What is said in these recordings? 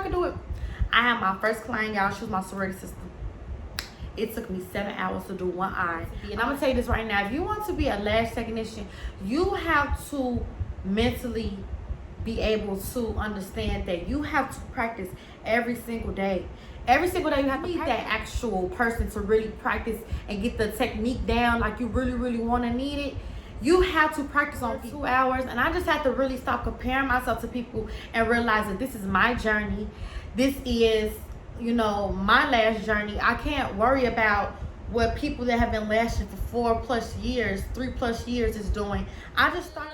I could do it. I had my first client, y'all. She was my sorority sister. It took me 7 hours to do one eye. And I'm gonna tell you this right now. If you want to be a lash technician, you have to mentally be able to understand that you have to practice every single day. Every single day you have to need that actual person to really practice and get the technique down like you really want to need it. You have to practice on 2 hours, and I just have to really stop comparing myself to people and realize that this is my journey. This is, you know, my lash journey. I can't worry about what people that have been lashing for 4+ years, 3+ years is doing. I just started.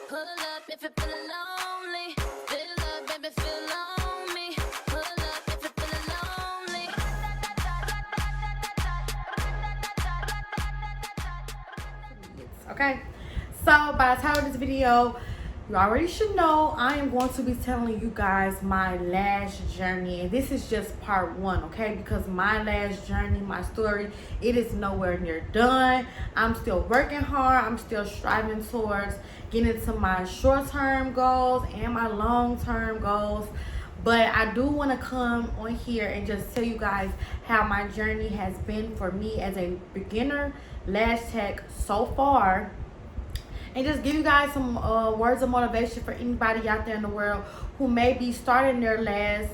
Pull up if you're feeling lonely. Fill up, baby, feel on me. Pull up if you're feeling lonely. Okay, so by the time of this video, you already should know I am going to be telling you guys my lash journey, and this is just part 1, okay? Because my lash journey, my story, it is nowhere near done. I'm still working hard. I'm still striving towards getting to my short-term goals and my long-term goals. But I do want to come on here and just tell you guys how my journey has been for me as a beginner lash tech so far, and just give you guys some words of motivation for anybody out there in the world who may be starting their lash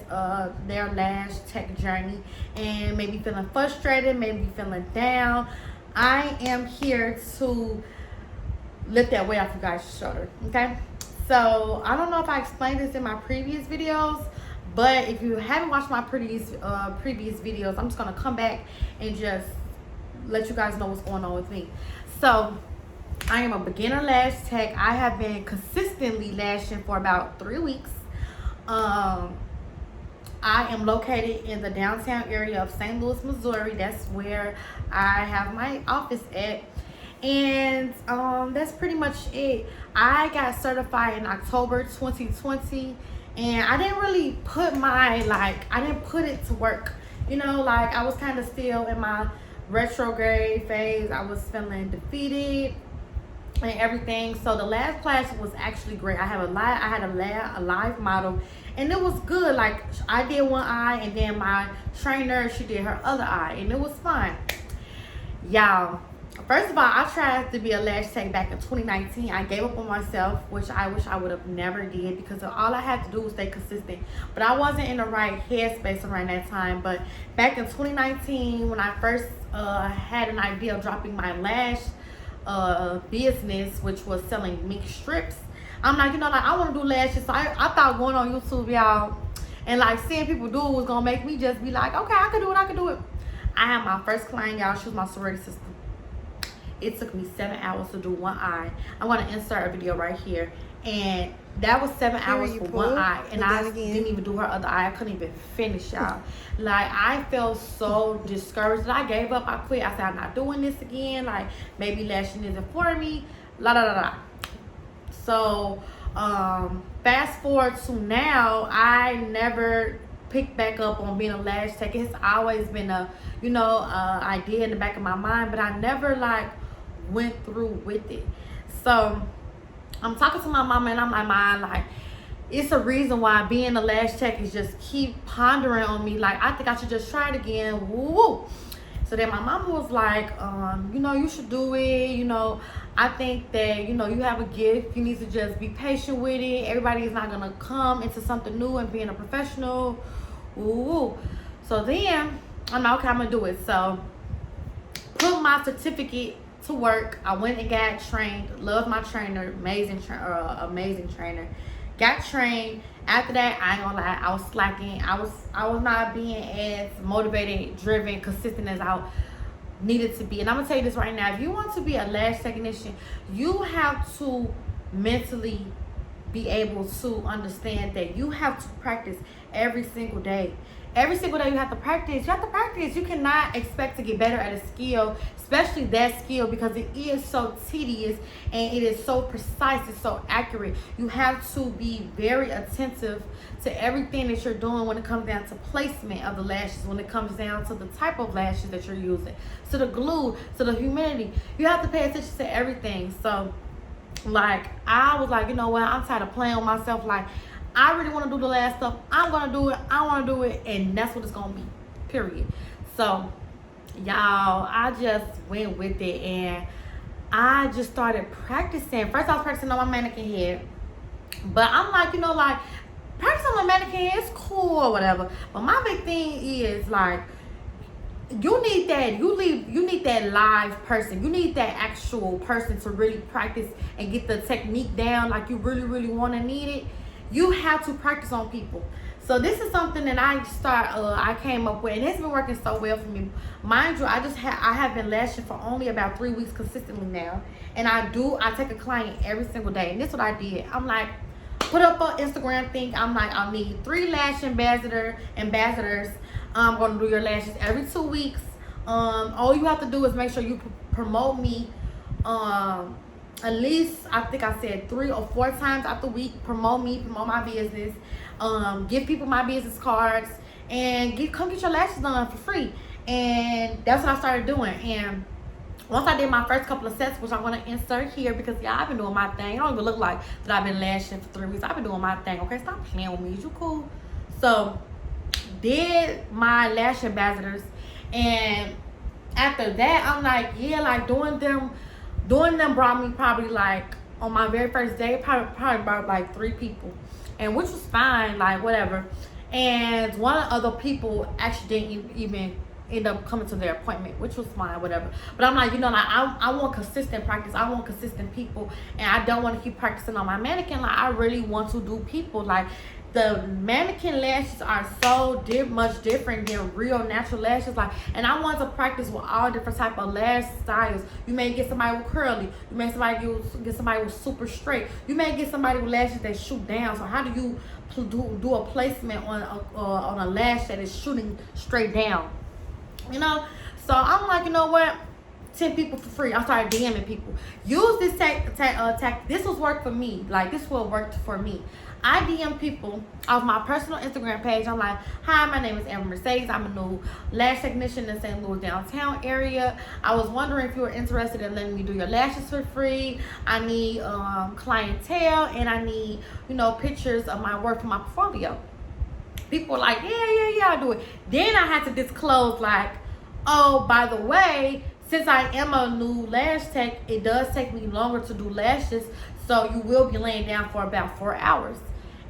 tech journey and maybe feeling frustrated, maybe feeling down. I am here to lift that weight off you guys' shoulder, okay? So I don't know if I explained this in my previous videos, but if you haven't watched my previous videos, I'm just gonna come back and just let you guys know what's going on with me. So I am a beginner lash tech. I have been consistently lashing for about 3 weeks. I am located in the downtown area of St. Louis, Missouri. That's where I have my office at. And that's pretty much it. I got certified in October 2020, and I didn't really put I didn't put it to work. You know, like I was kind of still in my retrograde phase. I was feeling defeated and everything. So the last class was actually great. I had a live model, and it was good. Like I did one eye, and then my trainer, she did her other eye, and it was fine. Y'all, first of all, I tried to be a lash tech back in 2019. I gave up on myself, which I wish I would have never did, because all I had to do was stay consistent. But I wasn't in the right headspace around that time. But back in 2019, when I first had an idea of dropping my lash business, which was selling mink strips, I'm like, you know, like I want to do lashes. So I thought going on YouTube, y'all, and like seeing people do it was gonna make me just be like, okay, I can do it. I had my first client, y'all. She was my sorority sister. It took me 7 hours to do one eye. I'm gonna insert a video right here, and that was 7 hours for one eye, and I didn't even do her other eye. I couldn't even finish, y'all. Like I felt so discouraged that I gave up. I quit. I said, I'm not doing this again. Like maybe lashing isn't for me. La la la la. So fast forward to now, I never picked back up on being a lash tech. It's always been a, you know, idea in the back of my mind, but I never like went through with it. So I'm talking to my mama, and I'm like, Mom, like it's a reason why being a lash tech is just keep pondering on me. Like I think I should just try it again. Woo. So then my mama was like, you know, you should do it. You know, I think that, you know, you have a gift. You need to just be patient with it. Everybody is not gonna come into something new and being a professional. Ooh. So then I'm like, okay, I'm gonna do it. So put my certificate to work. I went and got trained. Loved my trainer. Amazing trainer. Got trained. After that, I ain't gonna lie, I was slacking. I was not being as motivated, driven, consistent as I needed to be. And I'm gonna tell you this right now. If you want to be a lash technician, you have to mentally be able to understand that you have to practice every single day. Every single day you have to practice. You have to practice. You cannot expect to get better at a skill, especially that skill, because it is so tedious and it is so precise. It's so accurate. You have to be very attentive to everything that you're doing when it comes down to placement of the lashes, when it comes down to the type of lashes that you're using, to the glue, to the humidity. You have to pay attention to everything. So like I was like, you know what, I'm tired of playing with myself. Like I really want to do the lash stuff. I'm gonna do it. I want to do it, and that's what it's gonna be. Period. So, y'all, I just went with it, and I just started practicing. First, I was practicing on my mannequin head, but I'm like, you know, like practicing on my mannequin head is cool or whatever. But my big thing is like, you need that. You need that live person. You need that actual person to really practice and get the technique down like you really want to need it. You have to practice on people. So this is something that I came up with, and it's been working so well for me. Mind you, I have been lashing for only about 3 weeks consistently now, and I take a client every single day, and this is what I did. I'm like, put up an Instagram thing. I'm like, I need 3 lash ambassadors. I'm gonna do your lashes every 2 weeks. All you have to do is make sure you promote me. At least I think I said 3 or 4 times out the week. Promote me, promote my business. Give people my business cards, and come get your lashes done for free. And that's what I started doing. And once I did my first couple of sets, which I'm gonna insert here because yeah, I've been doing my thing. It don't even look like that I've been lashing for 3 weeks. I've been doing my thing. Okay, stop playing with me. Is you cool? So did my lash ambassadors, and after that I'm like, yeah, like doing them brought me probably like on my very first day probably about like 3 people, and which was fine, like whatever. And one of the other people actually didn't even end up coming to their appointment, which was fine, whatever. But I'm like, you know, like I want consistent practice. I want consistent people, and I don't want to keep practicing on my mannequin. Like I really want to do people. Like the mannequin lashes are so much different than real natural lashes. Like, and I want to practice with all different type of lash styles. You may get somebody with curly. You may get somebody with super straight. You may get somebody with lashes that shoot down. So how do you do a placement on a lash that is shooting straight down? You know, so I'm like, you know what? 10 people for free. I started DMing people. Use this tactic. This was work for me. Like this will work for me. I DM people off my personal Instagram page. I'm like, hi, my name is Amber Mercedes. I'm a new lash technician in St. Louis downtown area. I was wondering if you were interested in letting me do your lashes for free. I need clientele, and I need, you know, pictures of my work for my portfolio. People were like, yeah, I'll do it. Then I had to disclose, like, oh, by the way, since I am a new lash tech, it does take me longer to do lashes, so you will be laying down for about 4 hours.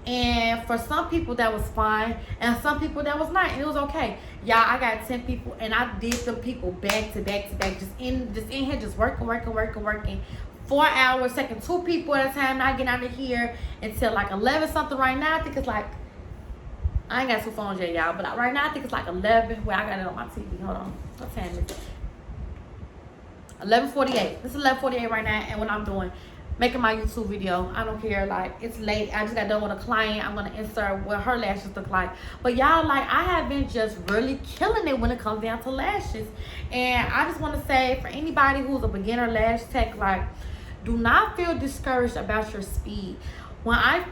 And for some people that was fine, and some people that was not, and it was okay. Y'all, I got 10 people, and I did some people back to back, just in here, just working. 4 hours, taking 2 people at a time, not getting out of here until like 11 something. Right now, I think it's like, I ain't got 2 phones yet, y'all, but right now I think it's like 11. Well, I got it on my TV. Hold on, what time is it? 11:48. This is 11:48 right now, and what I'm doing, making my YouTube video. I don't care, like it's late. I just got done with a client. I'm gonna insert what her lashes look like. But y'all, like I have been just really killing it when it comes down to lashes. And I just want to say, for anybody who's a beginner lash tech, like do not feel discouraged about your speed. When I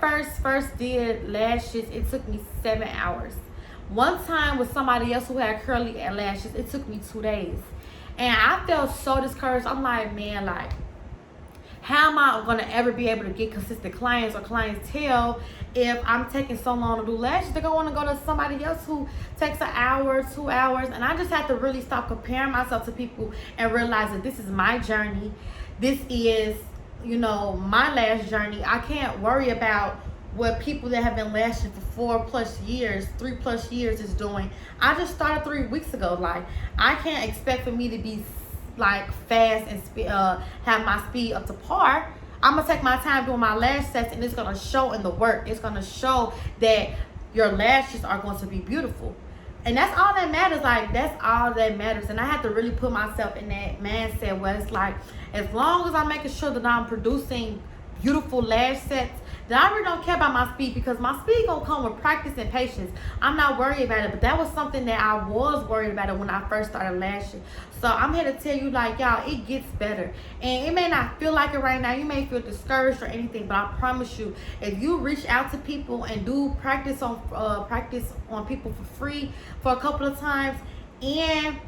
first did lashes, it took me 7 hours. One time with somebody else who had curly lashes, it took me 2 days. And I felt so discouraged. I'm like, man, like, how am I going to ever be able to get consistent clients or clientele if I'm taking so long to do lashes? They're going to want to go to somebody else who takes an hour, 2 hours. And I just had to really stop comparing myself to people and realize that this is my journey. This is, you know, my lash journey. I can't worry about what people that have been lashing for 4+ years, 3+ years is doing. I just started 3 weeks ago. Like, I can't expect for me to be like fast and have my speed up to par. I'm gonna take my time doing my lash sets, and it's gonna show in the work. It's gonna show that your lashes are going to be beautiful. And that's all that matters. Like, that's all that matters. And I have to really put myself in that mindset where it's like, as long as I'm making sure that I'm producing beautiful lash sets, then I really don't care about my speed, because my speed gonna come with practice and patience. I'm not worried about it, but that was something that I was worried about it when I first started lashing. So I'm here to tell you, like, y'all, it gets better. And it may not feel like it right now. You may feel discouraged or anything, but I promise you, if you reach out to people and do practice on people for free for a couple of times, and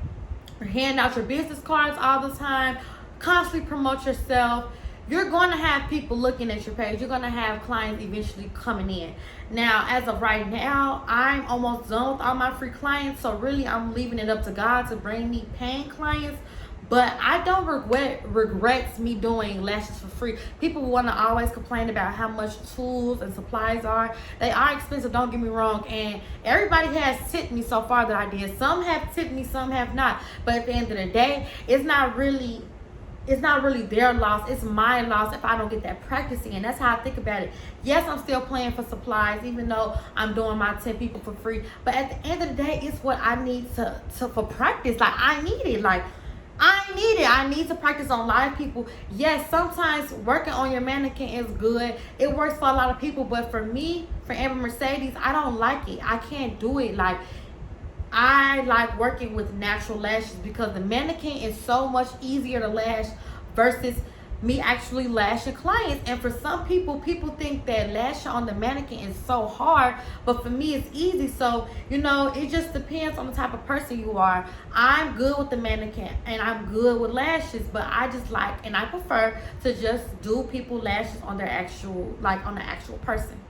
hand out your business cards all the time, constantly promote yourself, you're going to have people looking at your page. You're going to have clients eventually coming in. Now, as of right now, I'm almost done with all my free clients. So really, I'm leaving it up to God to bring me paying clients. But I don't regrets me doing lashes for free. People want to always complain about how much tools and supplies are. They are expensive, don't get me wrong. And everybody has tipped me so far that I did. Some have tipped me, some have not. But at the end of the day, it's not really their loss. It's my loss if I don't get that practicing. And that's how I think about it. Yes, I'm still paying for supplies, even though I'm doing my 10 people for free. But at the end of the day, it's what I need to for practice. Like, I need it. I need to practice on live people. Yes, sometimes working on your mannequin is good. It works for a lot of people. But for me, for Amber Mercedes, I don't like it. I can't do it. Like, I like working with natural lashes because the mannequin is so much easier to lash versus me actually lashing clients. And for some people think that lashing on the mannequin is so hard, but for me it's easy. So, you know, it just depends on the type of person you are. I'm good with the mannequin and I'm good with lashes, but I just like, and I prefer to just do people lashes on their actual, like on the actual person.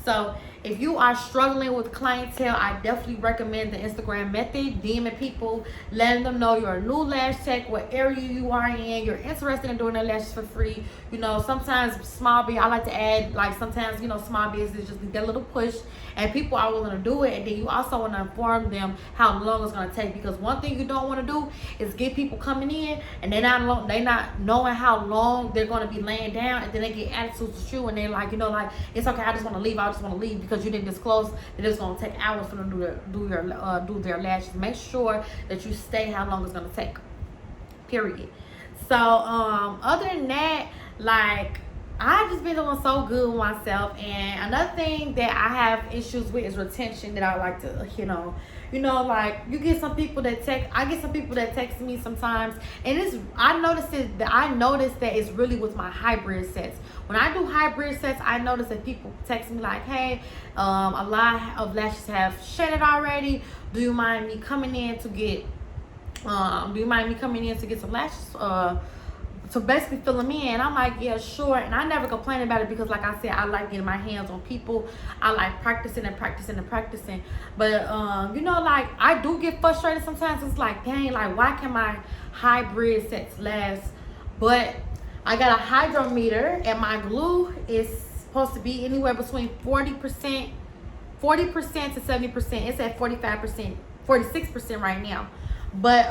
So if you are struggling with clientele, I definitely recommend the Instagram method. DMing people, letting them know you're a new lash tech, what area you are in, you're interested in doing their lashes for free. You know, sometimes small biz, I like to add, like sometimes, you know, small business just need that little push and people are willing to do it. And then you also want to inform them how long it's going to take, because one thing you don't want to do is get people coming in and they're not knowing how long they're going to be laying down, and then they get attitudes with you and they're like, you know, like, it's okay, I just want to leave, I just want to leave, because you didn't disclose that it's going to take hours for them to do their lashes. Make sure that you stay how long it's going to take, period. So other than that, like, I've just been doing so good with myself. And another thing that I have issues with is retention, that I like to, you know, like, you get some people that I get some people that text me sometimes, and I noticed that it's really with my hybrid sets. When I do hybrid sets, I notice that people text me like, hey, a lot of lashes have shedded already. Do you mind me coming in to get some lashes? So basically fill them in. And I'm like, yeah, sure. And I never complain about it because, like I said, I like getting my hands on people. I like practicing. But, you know, like, I do get frustrated sometimes. It's like, dang, like, why can my hybrid sets last? But I got a hydrometer, and my glue is supposed to be anywhere between 40% to 70%. It's at 45%, 46% right now. But,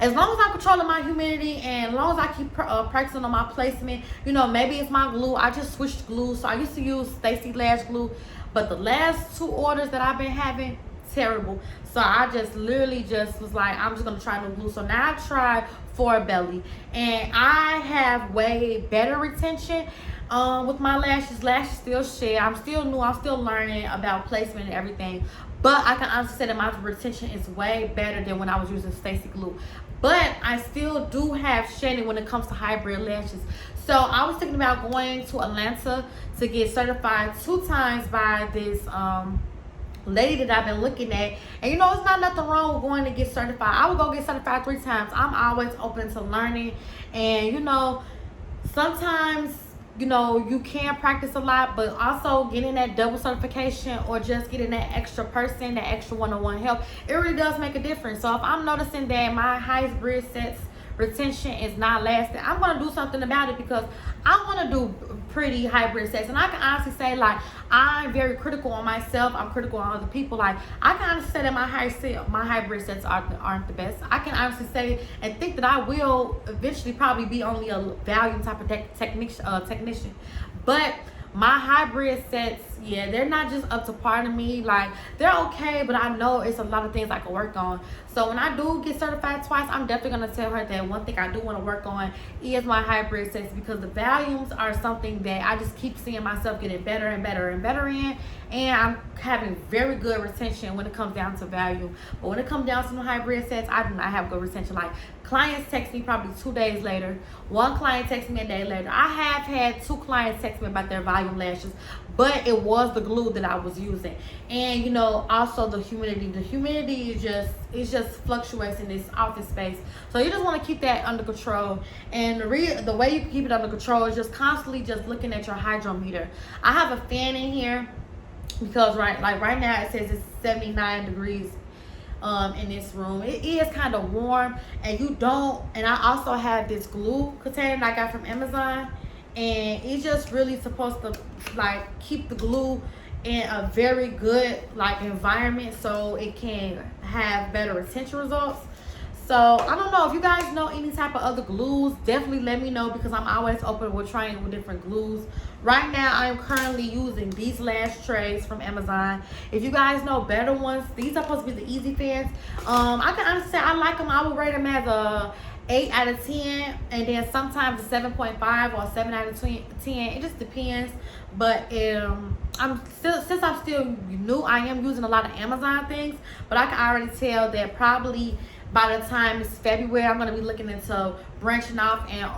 as long as I'm controlling my humidity and as long as I keep practicing on my placement, you know, maybe it's my glue. I just switched glue. So I used to use Stacy Lash glue, but the last 2 orders that I've been having, terrible. So I just literally just was like, I'm just going to try new glue. So now I've tried For Belly, and I have way better retention with my lashes. Lashes still shed. I'm still new. I'm still learning about placement and everything. But I can honestly say that my retention is way better than when I was using Stacy glue. But I still do have shedding when it comes to hybrid lashes. So I was thinking about going to Atlanta to get certified 2 times by this lady that I've been looking at. And you know, it's not nothing wrong with going to get certified. I would go get certified 3 times. I'm always open to learning. And you know, sometimes, you know, you can practice a lot, but also getting that double certification or just getting that extra person, that extra one-on-one help, it really does make a difference. So if I'm noticing that my hybrid sets retention is not lasting, I'm going to do something about it, because I want to do pretty hybrid sets. And I can honestly say, like, I'm very critical on myself. I'm critical on other people. Like, I can honestly say that my hybrid sets aren't the best. I can honestly say and think that I will eventually probably be only a volume type of technician. But my hybrid sets, yeah, they're not just up to par to me. Like, they're okay, but I know it's a lot of things I can work on. So when I do get certified twice, I'm definitely going to tell her that one thing I do want to work on is my hybrid sets, because the volumes are something that I just keep seeing myself getting better and better and better in. And I'm having very good retention when it comes down to volume. But when it comes down to the hybrid sets, I do not have good retention. Like, clients text me probably 2 days later. One client texts me a day later. I have had 2 clients text me about their volume lashes, but it was the glue that I was using. And you know, also the humidity is just fluctuates in this office space, so you just want to keep that under control. And the way you can keep it under control is just constantly just looking at your hydrometer. I have a fan in here because right now it says it's 79 degrees in this room. It is kind of warm, and I also have this glue container that I got from Amazon, and it's just really supposed to like keep the glue in a very good like environment so it can have better retention results. So I don't know if you guys know any type of other glues, definitely let me know, because I'm always open with trying with different glues. Right now I am currently using these lash trays from Amazon. If you guys know better ones, these are supposed to be the easy fans. I can honestly say I like them. I would rate them as a 8 out of 10, and then sometimes a 7.5 or 7 out of 10. It just depends. But since I'm still new, I am using a lot of Amazon things, but I can already tell that probably by the time it's February, I'm going to be looking into branching off and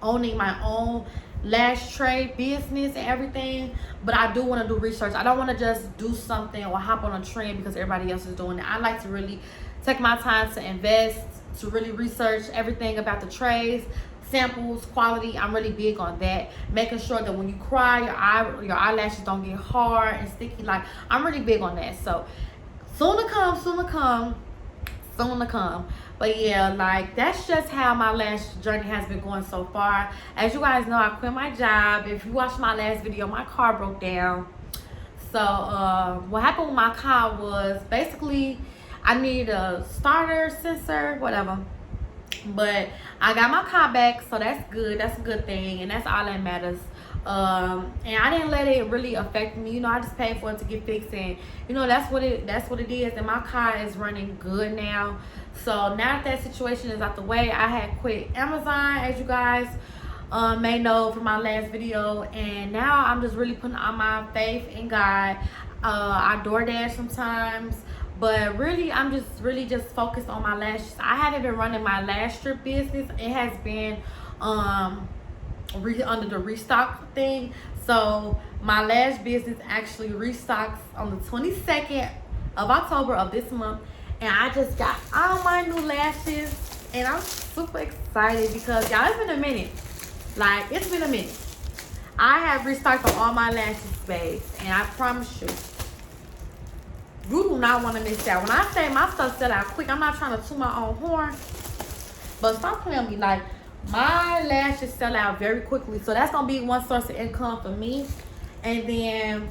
owning my own lash tray business and everything. But I do want to do research. I don't want to just do something or hop on a trend because everybody else is doing it. I like to really take my time to invest, to really research everything about the trays, samples, quality. I'm really big on that, making sure that when you cry, your eyelashes don't get hard and sticky. Like, I'm really big on that. So soon to come. But yeah, like, that's just how my lash journey has been going so far. As you guys know, I quit my job. If you watched my last video, my car broke down. So what happened with my car was basically I needed a starter sensor, whatever. But I got my car back, so that's good. That's a good thing, and that's all that matters. And I didn't let it really affect me. You know, I just paid for it to get fixed, and you know, that's what it is. And my car is running good now. So now that situation is out the way, I had quit Amazon, as you guys may know from my last video, and now I'm just really putting all my faith in God. I DoorDash sometimes, but really I'm just focused on my lashes. I haven't been running my lash strip business. It has been under the restock thing. So my lash business actually restocks on the 22nd of October of this month, and I just got all my new lashes, and I'm super excited because y'all, it's been a minute. Like, it's been a minute. I have restocked on all my lashes, babes, and I promise you, you do not want to miss out. When I say my stuff sell out quick, I'm not trying to toot my own horn, but stop playing with me. Like, my lashes sell out very quickly, so that's gonna be one source of income for me. And then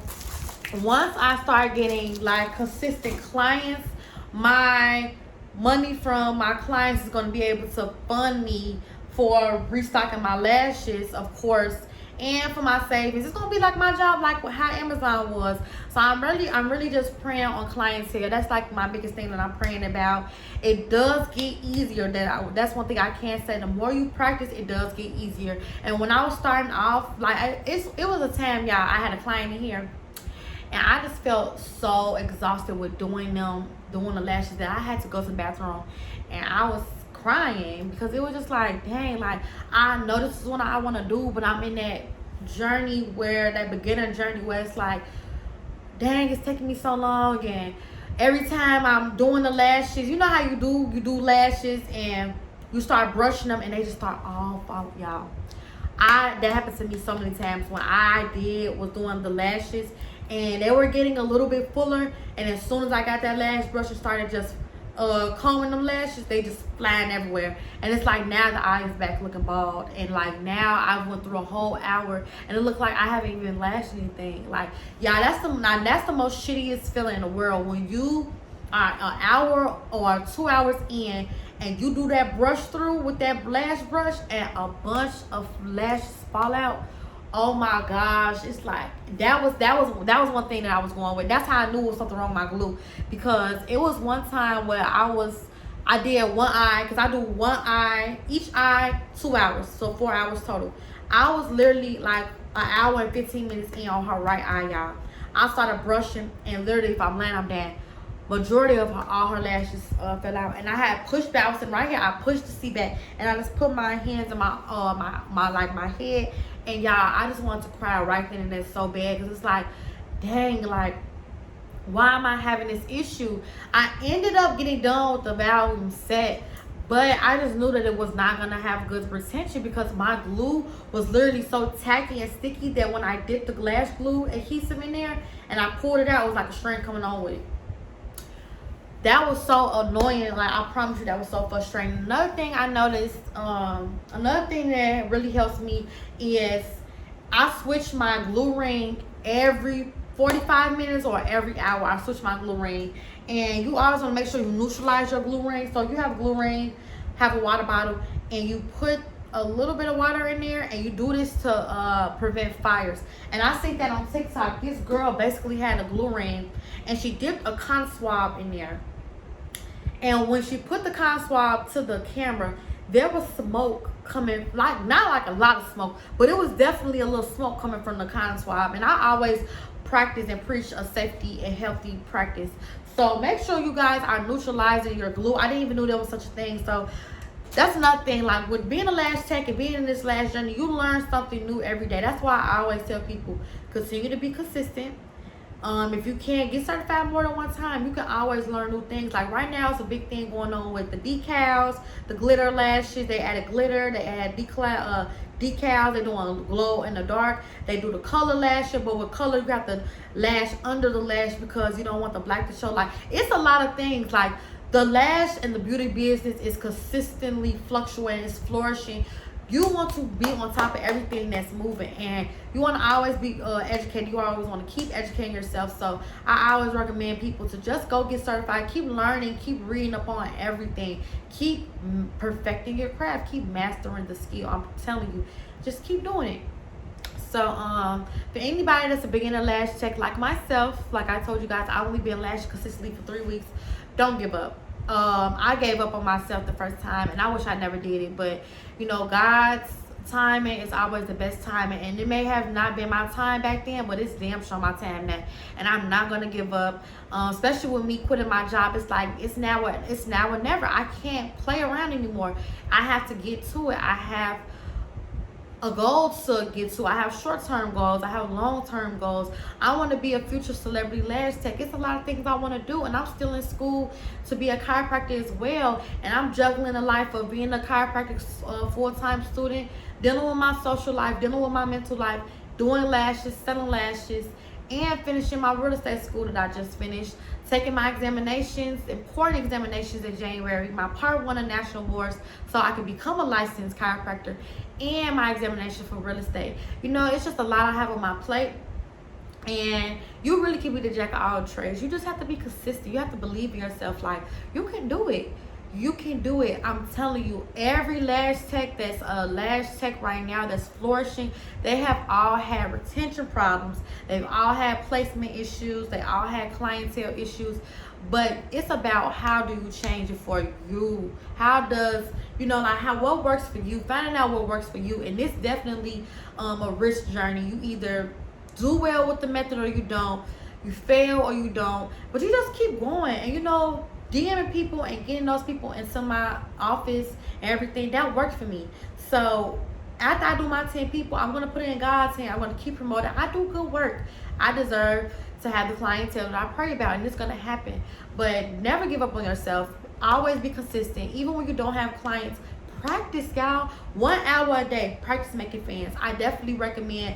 once I start getting like consistent clients, my money from my clients is gonna be able to fund me for restocking my lashes, of course, and for my savings. It's gonna be like my job, like how Amazon was. So I'm really just praying on clientele. That's like my biggest thing that I'm praying about. It does get easier. That's one thing I can say. The more you practice, it does get easier. And when I was starting off, like, it was a time, y'all, I had a client in here, and I just felt so exhausted with doing the lashes that I had to go to the bathroom, and I was crying because it was just like, dang, like, I know this is what I want to do, but I'm in that journey where that beginner journey where it's like, dang, it's taking me so long. And every time I'm doing the lashes, you know how you do lashes and you start brushing them and they just start all out, y'all. That happened to me so many times when I was doing the lashes, and they were getting a little bit fuller, and as soon as I got that lash brush and started just combing them lashes, they just flying everywhere. And it's like, now the eye is back looking bald, and like now I went through a whole hour and it looked like I haven't even lashed anything. Like, yeah, that's the most shittiest feeling in the world, when you are an hour or 2 hours in and you do that brush through with that lash brush and a bunch of lashes fall out. Oh my gosh, it's like, that was one thing that I was going with. That's how I knew it was something wrong with my glue, because it was one time where I did one eye, because I do one eye, each eye 2 hours, so 4 hours total. I was literally like an hour and 15 minutes in on her right eye, y'all. I started brushing, and literally, if I'm laying, I'm down. Majority of all her lashes fell out, and I had pushed back. I was sitting right here. I pushed the seat back, and I just put my hands on my head, And y'all, I just wanted to cry right then and there so bad, because it's like, dang, like, why am I having this issue? I ended up getting done with the volume set, but I just knew that it was not going to have good retention, because my glue was literally so tacky and sticky that when I dipped the Lash glue adhesive in there and I pulled it out, it was like a string coming on with it. That was so annoying. Like, I promise you, that was so frustrating. Another thing I noticed, another thing that really helps me is I switch my glue ring every 45 minutes or every hour. I switch my glue ring. And you always want to make sure you neutralize your glue ring. So you have a glue ring, have a water bottle, and you put a little bit of water in there, and you do this to prevent fires. And I see that on TikTok. This girl basically had a glue ring, and she dipped a cotton swab in there. And when she put the cotton swab to the camera, there was smoke coming, like, not like a lot of smoke, but it was definitely a little smoke coming from the cotton swab. And I always practice and preach a safety and healthy practice. So make sure you guys are neutralizing your glue. I didn't even know there was such a thing. So that's another thing. Like, with being a lash tech and being in this lash journey, you learn something new every day. That's why I always tell people, continue to be consistent. If you can't get certified more than one time, you can always learn new things. Like right now, it's a big thing going on with the decals, the glitter lashes. They added glitter, they add decals. They're doing glow in the dark. They do the color lashes, but with color, you have to lash under the lash because you don't want the black to show. Like, it's a lot of things. Like, the lash and the beauty business is consistently fluctuating, it's flourishing. You want to be on top of everything that's moving, and you want to always be educated. You always want to keep educating yourself. So I always recommend people to just go get certified, keep learning, keep reading up on everything, keep perfecting your craft, keep mastering the skill. I'm telling you, just keep doing it. So for anybody that's a beginner lash tech like myself, like I told you guys, I've only been lashing consistently for 3 weeks. Don't give up. I gave up on myself the first time, and I wish I never did it, but you know, God's timing is always the best timing, and it may have not been my time back then, but it's damn sure my time now, and I'm not gonna give up. Especially with me quitting my job, it's like it's now or never. I can't play around anymore. I have to get to it. I have a goal to get to. I have short-term goals, I have long-term goals. I want to be a future celebrity lash tech. It's a lot of things I want to do, and I'm still in school to be a chiropractor as well, and I'm juggling the life of being a chiropractic full-time student, dealing with my social life, dealing with my mental life, doing lashes, selling lashes, and finishing my real estate school that I just finished, taking my examinations, important examinations in January, my part 1 of national boards, so I can become a licensed chiropractor, and my examination for real estate. You know, it's just a lot I have on my plate, and you really can be the jack of all trades. You just have to be consistent. You have to believe in yourself. Like, you can do it. You can do it. I'm telling you, every lash tech that's a lash tech right now that's flourishing, they have all had retention problems. They've all had placement issues. They all had clientele issues. But it's about, how do you change it for you? How does, you know, like, what works for you? Finding out what works for you. And it's definitely a risk journey. You either do well with the method or you don't. You fail or you don't. But you just keep going. And you know, DMing people and getting those people into my office and everything, that worked for me. So after I do my 10 people, I'm going to put it in God's hand. I'm going to keep promoting. I do good work. I deserve to have the clientele that I pray about, and it's going to happen. But never give up on yourself. Always be consistent. Even when you don't have clients, practice, y'all. 1 hour a day, practice making fans. I definitely recommend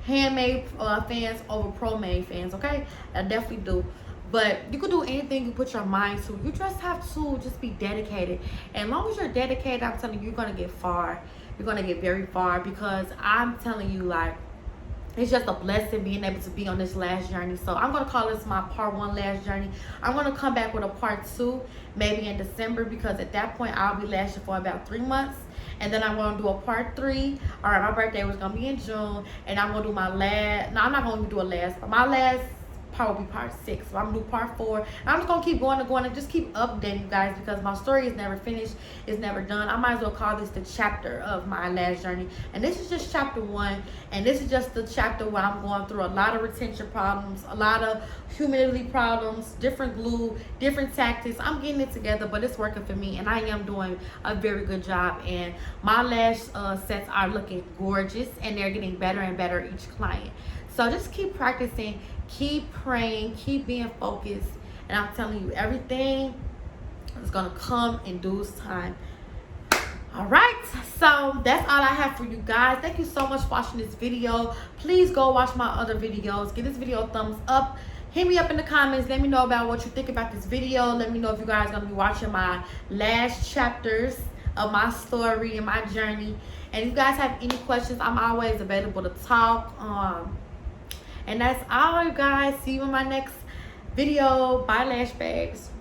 handmade fans over pro-made fans, okay? I definitely do. But you can do anything you put your mind to. You just have to just be dedicated. And as long as you're dedicated, I'm telling you, you're going to get far. You're going to get very far, because I'm telling you, like, it's just a blessing being able to be on this lash journey. So I'm going to call this my part 1 lash journey. I'm going to come back with a part 2 maybe in December, because at that point I'll be lashing for about 3 months. And then I'm going to do a part 3. All right, my birthday was going to be in June. And I'm going to do my last. No, I'm not going to do a last. But my last part will be part 6. So I'm gonna do part 4. And I'm just gonna keep going and just keep updating you guys, because my story is never finished, it's never done. I might as well call this the chapter of my lash journey. And this is just chapter 1, and this is just the chapter where I'm going through a lot of retention problems, a lot of humidity problems, different glue, different tactics. I'm getting it together, but it's working for me, and I am doing a very good job. And my lash sets are looking gorgeous, and they're getting better and better each client. So just keep practicing, keep praying, keep being focused, and I'm telling you, everything is gonna come in due time. All right, so that's all I have for you guys. Thank you so much for watching this video. Please go watch my other videos. Give this video a thumbs up. Hit me up in the comments. Let me know about what you think about this video. Let me know if you guys are gonna be watching my last chapters of my story and my journey. And if you guys have any questions, I'm always available to talk. And that's all, you guys. See you in my next video. Bye, lash bags.